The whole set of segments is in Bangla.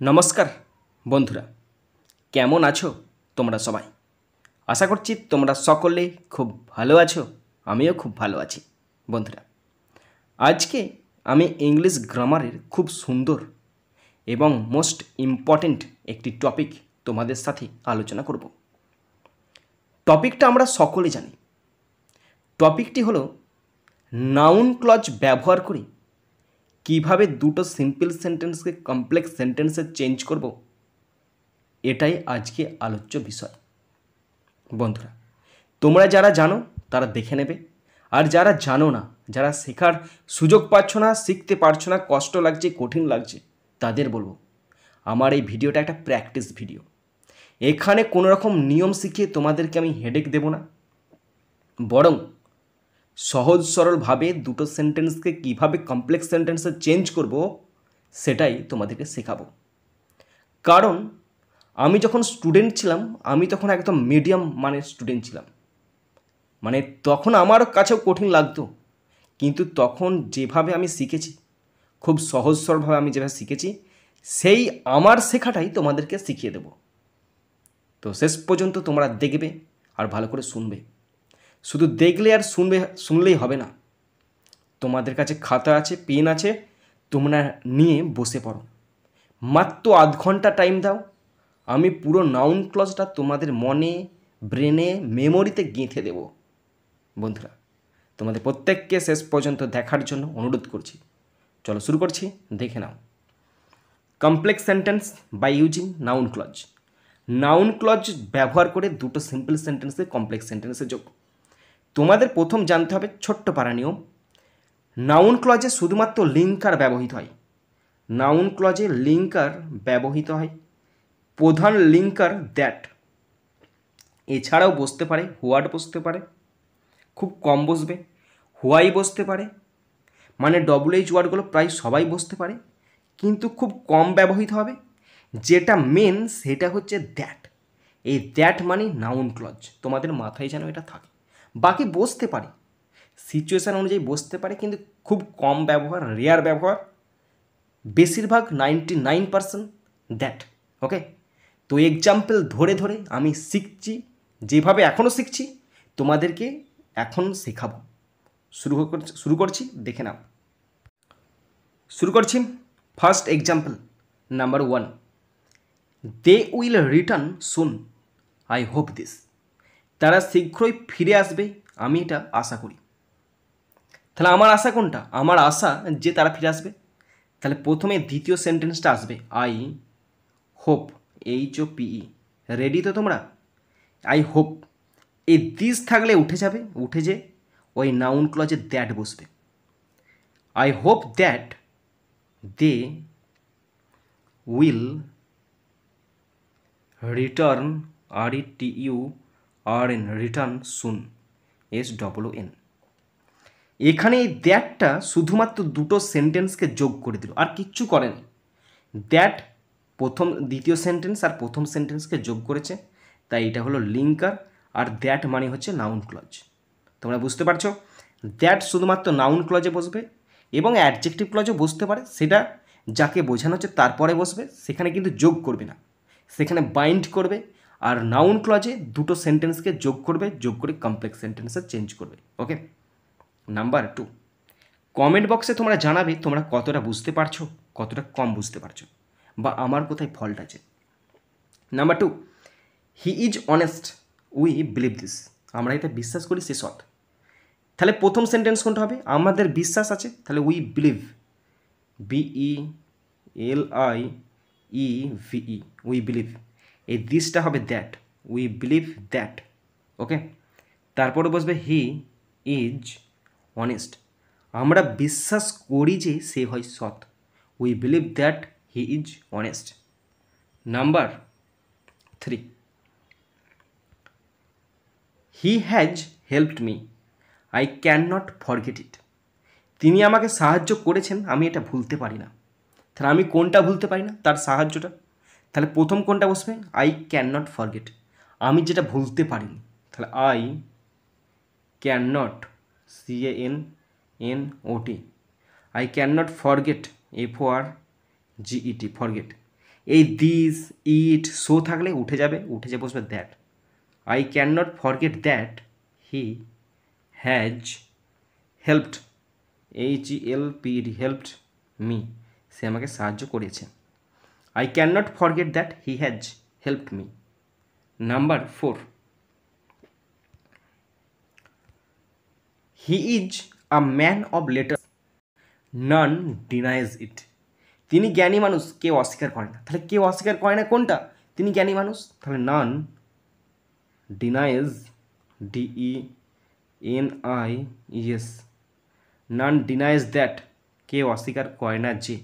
নমস্কার বন্ধুরা, কেমন আছো তোমরা সবাই? আশা করছি তোমরা সকলে খুব ভালো আছো। আমিও খুব ভালো আছি। বন্ধুরা, আজকে আমি ইংলিশ গ্রামারের খুব সুন্দর এবং মোস্ট ইম্পর্ট্যান্ট একটি টপিক তোমাদের সাথে আলোচনা করব। টপিকটা আমরা সকলে জানি। টপিকটি হলো নাউন ক্লজ ব্যবহার করে কিভাবে দুটো সিম্পল সেন্টেন্সকে কমপ্লেক্স সেন্টেন্সে চেঞ্জ করব, এটাই আজকে আলোচ্য বিষয়। বন্ধুরা, তোমরা যারা জানো তারা দেখে নেবে, আর যারা জানো না, যারা শেখার সুযোগ পাচ্ছ না, শিখতে পারছো না, কষ্ট লাগছে, কঠিন লাগছে, তাদের বলবো আমার এই ভিডিওটা একটা প্র্যাকটিস ভিডিও। এখানে কোনো রকম নিয়ম শিখিয়ে তোমাদেরকে আমি হেডেক দেব না, বরং সহজ সরলভাবে দুটো সেন্টেন্সকে কিভাবে কমপ্লেক্স সেন্টেন্সে চেঞ্জ করব সেটাই তোমাদেরকে শেখাবো। কারণ আমি যখন স্টুডেন্ট ছিলাম, আমি তখন একদম মিডিয়াম মানের স্টুডেন্ট ছিলাম। মানে তখন আমার কাছেও কঠিন লাগতো, কিন্তু তখন যেভাবে আমি শিখেছি, খুব সহজ সরলভাবে আমি যেভাবে শিখেছি, সেই আমার শেখাটাই তোমাদেরকে শিখিয়ে দেব। তো শেষ পর্যন্ত তোমরা দেখবে আর ভালো করে শুনবে। শুধু দেখলে আর শুনলেই হবে না। তোমাদের কাছে খাতা আছে, পেন আছে, তোমরা নিয়ে বসে পড়ো। মাত্র আধ ঘন্টা টাইম দাও, আমি পুরো নাউন ক্লজটা তোমাদের মনে, ব্রেনে, মেমোরিতে গেঁথে দেব। বন্ধুরা, তোমাদের প্রত্যেককে শেষ পর্যন্ত দেখার জন্য অনুরোধ করছি। চলো শুরু করছি, দেখে নাও। Complex sentence by using noun clause. Noun clause ব্যবহার করে দুটো সিম্পল সেন্টেন্সে কমপ্লেক্স সেন্টেন্সে যোগ। তোমাদের প্রথম জানতে হবে ছোট্ট পারা নিয়ম। নাউন ক্লজে শুধুমাত্র লিঙ্কার ব্যবহৃত হয়। নাউন ক্লজে লিঙ্কার ব্যবহৃত হয়। প্রধান লিঙ্কার দ্যাট। এছাড়াও বসতে পারে হোয়াট, বসতে পারে, খুব কম বসবে। হোয়াই বসতে পারে, মানে ডব্লিউএইচ ওয়ার্ডগুলো প্রায় সবাই বসতে পারে, কিন্তু খুব কম ব্যবহৃত হবে। যেটা মেন সেটা হচ্ছে দ্যাট। এই দ্যাট মানে নাউন ক্লজ, তোমাদের মাথায় যেন এটা থাকে। বাকি বসতে পারে, সিচুয়েশান অনুযায়ী বসতে পারে, কিন্তু খুব কম ব্যবহার, রেয়ার ব্যবহার। বেশিরভাগ 99% দ্যাট। ওকে, তো এক্সাম্পল ধরে ধরে আমি শিখছি, যেভাবে এখনও শিখছি তোমাদেরকে এখন শেখাবো। শুরু করছি, দেখে নাও। শুরু করছি। First example number 1, they will return soon, I hope this. তারা শীঘ্রই ফিরে আসবে, আমি এটা আশা করি। তাহলে আমার আশা কোনটা? আমার আশা যে তারা ফিরে আসবে। তাহলে প্রথমে দ্বিতীয় সেন্টেন্সটা আসবে আই হোপ, HOPE। রেডি তো তোমরা? আই হোপ, এই দিস থাকলে উঠে যাবে, উঠে যে ওই নাউন ক্লজে দ্যাট বসবে। I hope that they will return, RETURN, return soon, SOON। এখানে এই দ্যাটটা শুধুমাত্র দুটো সেন্টেন্সকে যোগ করে দিল, আর কিচ্ছু করেনি। দ্যাট দ্বিতীয় সেন্টেন্স আর প্রথম সেন্টেন্সকে যোগ করেছে, তাই এটা হলো লিঙ্কার। আর দ্যাট মানে হচ্ছে নাউন ক্লজ। তোমরা বুঝতে পারছো? দ্যাট শুধুমাত্র নাউন ক্লজে বসবে, এবং অ্যাডজেক্টিভ ক্লজও বসতে পারে, সেটা যাকে বোঝানো হচ্ছে তারপরে বসবে। সেখানে কিন্তু যোগ করবে না, সেখানে বাইন্ড করবে। আর নাউন ক্লজে দুটো সেন্টেন্সকে যোগ করবে, যোগ করে কমপ্লেক্স সেন্টেন্সে চেঞ্জ করবে। ওকে, নাম্বার 2, কমেন্ট বক্সে তোমরা জানাবে তোমরা কতটা বুঝতে পারছো, কতটা কম বুঝতে পারছো, বা আমার কোথায় ফল্ট আছে। Number 2, he is honest, we believe this. আমরা এটা বিশ্বাস করি, সে সৎ। তাহলে প্রথম সেন্টেন্স কোনটা হবে? আমাদের বিশ্বাস আছে, তাহলে we believe, BELIEVE, we believe. এই দিসটা হবে দ্যাট, উই বিলিভ দ্যাট। ওকে, তারপরে বসবে হি ইজ অনেস্ট। আমরা বিশ্বাস করি যে সে হয় সৎ, we believe that he is honest. Number 3, he has helped me, I can not forget it. তিনি আমাকে সাহায্য করেছেন, আমি এটা ভুলতে পারি না। তাহলে আমি কোনটা ভুলতে পারি না? তার সাহায্যটা। তাহলে প্রথম কোনটা বসবে? আই ক্যান নট ফরগেট, আমি যেটা ভুলতে পারিনি। তাহলে I can not, CANNOT, I can not forget, FORGET, forget. এই দিস ইট সো থাকলে উঠে যাবে, উঠে যে বসবে that. I can not forget that he has helped, HELPED, helped me, সে আমাকে সাহায্য করেছে। I can not forget that he has helped me. Number 4, he is a man of letter, none denies it. তিনি জ্ঞানী মানুষ, কেউ অস্বীকার করে না। তাহলে কেউ অস্বীকার করে না কোনটা? তিনি জ্ঞানী মানুষ। তাহলে নান denies, DENIES, naan denies that, কেউ অস্বীকার করে না যে।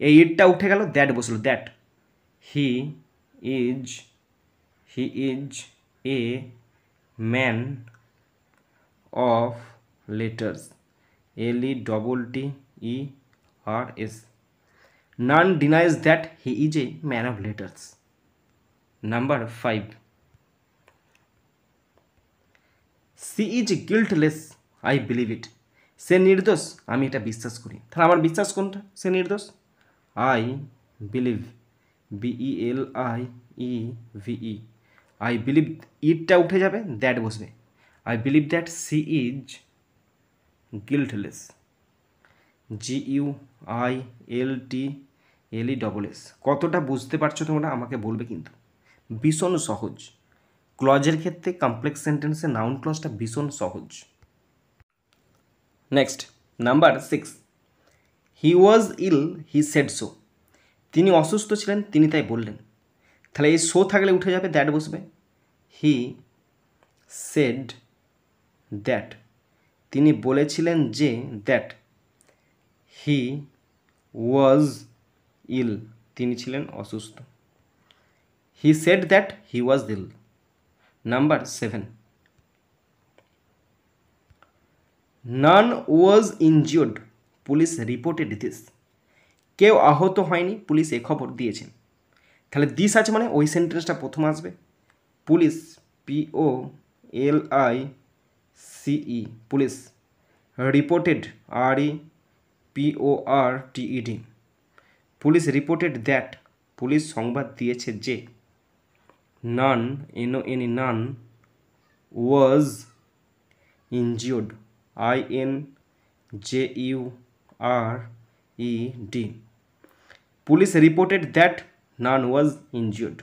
এই ইটটা উঠে গেল, দ্যাট বসলো, that. He is a man of letters, LETTERS, none denies that he is a man of letters. Number 5, she is guiltless, I believe it. সে নির্দোষ, আমি এটা বিশ্বাস করি। তাহলে আমার বিশ্বাস কোনটা? সে নির্দোষ। I believe, BELIEVE, I believe, ইটটা উঠে যাবে, দ্যাট বসবে। I believe that she is guiltless, GUILTLESS। কতটা বুঝতে পারছো তোমরা আমাকে বলবে কিন্তু। ভীষণ সহজ। ক্লজের ক্ষেত্রে কমপ্লেক্স সেন্টেন্সে নাউন ক্লজটা ভীষণ সহজ। Next, number 6, he was ill, he said so. তিনি অসুস্থ ছিলেন, তিনি তাই বললেন। তাহলে এই সো থাকলে উঠে যাবে, দ্যাট বসবে। হি সেড দ্যাট, তিনি বলেছিলেন যে, দ্যাট। হি ওয়াজ ইল, তিনি ছিলেন অসুস্থ। He said that he was ill. Number 7, none was injured, police reported this. কেউ আহত হয়নি, পুলিশ এ খবর দিয়েছেন। তাহলে দিস আছে মানে ওই সেন্টেন্সটা প্রথম আসবে। Police, POLICE, police. Reported, REPORTED, police reported that, police সংবাদ দিয়েছে যে। None, NON, none was injured, INJURED, police reported that none was injured.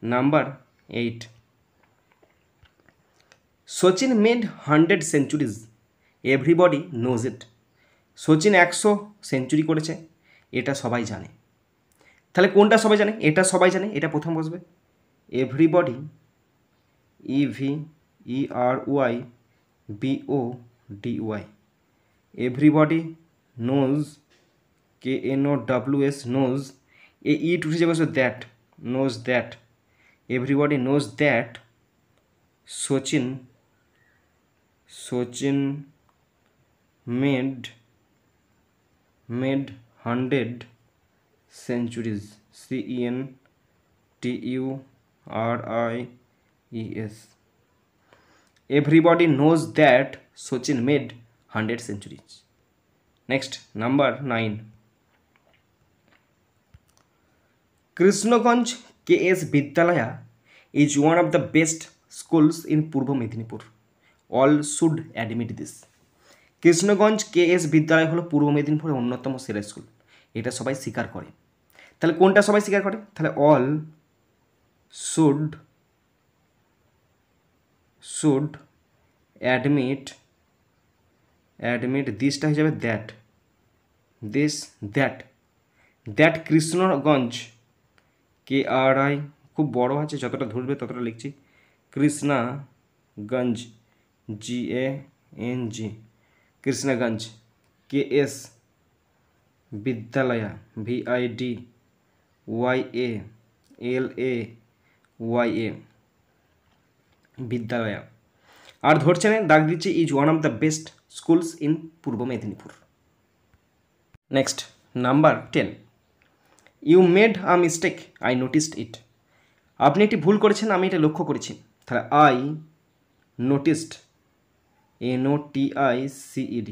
Number 8, Sachin made 100 centuries, everybody knows it. Sachin 100 century করেছে, এটা সবাই জানে। তাহলে কোনটা সবাই জানে? এটা সবাই জানে, এটা প্রথম বসবে। Everybody, EVERYBODY, everybody knows, KNOWS, nose. এই ইট উঠে যাবে, that, knows that. Everybody knows that Sachin made 100 centuries, CENTURIES, everybody knows that Sachin made 100 centuries. Next, number 9, Krishnaganj KS Vidyalaya is one of the best schools in Purbo Medinipur. All should admit this. Krishnaganj KS বিদ্যালয় হলো পূর্ব মেদিনীপুরের অন্যতম সেরা স্কুল, এটা সবাই স্বীকার করে। তাহলে কোনটা সবাই স্বীকার করে? তাহলে অল শুড অ্যাডমিট, দিসটা হয়ে যাবে দ্যাট, দ্যাট কৃষ্ণগঞ্জ, KRI খুব বড় আছে, যতটা ধরবে ততটা লিখছি। Krishnaganj, GANG, Krishnaganj KS বিদ্যালয়া, VIDYALAYA, বিদ্যালয়া। আর ধরছে না, দাগ দিচ্ছে is one of the best schools in Purba Medinipur. Next, number 10, you made a mistake, I noticed it. আপনি একটি ভুল করেছেন, আমি এটা লক্ষ্য করেছি। তাহলে আই নোটিসড, NOTICED।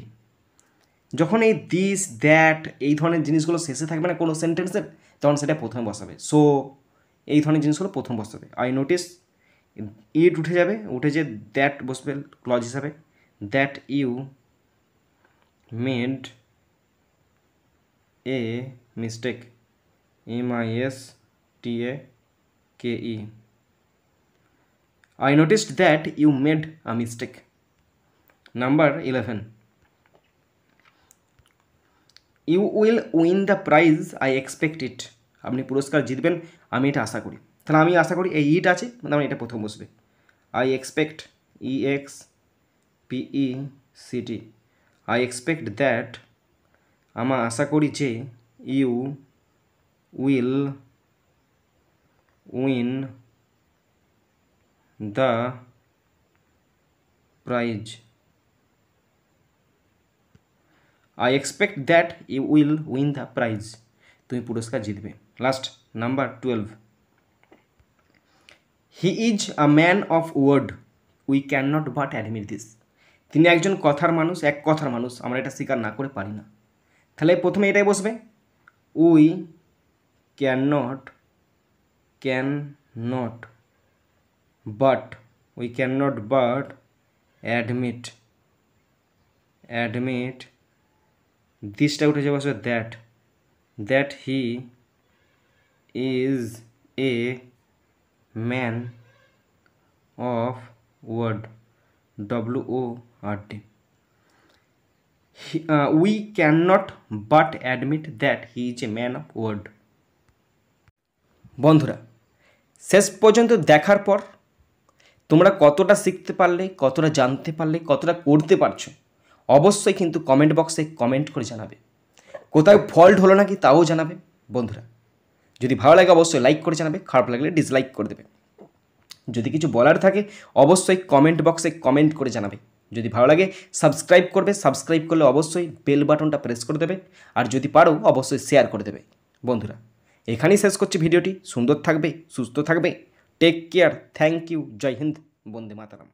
যখন এই দিস, দ্যাট, এই ধরনের জিনিসগুলো শেষে থাকবে না কোনো সেন্টেন্সের, তখন সেটা প্রথমে বসাবে। সো এই ধরনের জিনিসগুলো প্রথম বসাবে। আই নোটিস ইট উঠে যাবে, উঠে যে দ্যাট বসবে ক্লজ হিসাবে, that you made a mistake, MISTAKE, I noticed that you made a mistake. Number 11, you will win the prize, I expect it. আপনি পুরস্কার জিতবেন, আমি এটা আশা করি। তাহলে আমি আশা করি এই ইট আছে, মানে এটা প্রথম বসবে। I expect, EXPECT, I expect that, আমার আশা করি যে, you will win the prize, I expect that you will win the prize. তুমি পুরস্কার জিতবে। Last number 12, he is a man of word, we cannot but admit this. তিনি একজন কথার মানুষ, এক কথার মানুষ, আমরা এটা স্বীকার না করে পারি না। তাহলে প্রথমে এটাই বসবে, we cannot but admit, দিসটা উঠে যাবে বসবে that he is a man of word, WORD. We cannot but admit that he is a man of word. বন্ধুরা, শেষ পর্যন্ত দেখার পর তোমরা কতটা শিখতে পারলে, কতটা জানতে পারলে, কতটা করতে পারছো, অবশ্যই কিন্তু কমেন্ট বক্সে কমেন্ট করে জানাবে। কোথাও ফল্ট হলো নাকি তাও জানাবে। বন্ধুরা, যদি ভালো লাগে অবশ্যই লাইক করে জানাবে, খারাপ লাগলে ডিসলাইক করে দেবে। যদি কিছু বলার থাকে অবশ্যই কমেন্ট বক্সে কমেন্ট করে জানাবে। যদি ভালো লাগে সাবস্ক্রাইব করবে, সাবস্ক্রাইব করলে অবশ্যই বেল বাটনটা প্রেস করে দেবে, আর যদি পারো অবশ্যই শেয়ার করে দেবে। বন্ধুরা, এখানেই শেষ করছি ভিডিওটি। সুন্দর থাকবে, সুস্থ থাকবে, take care, thank you, Jai Hind, Vande Mataram.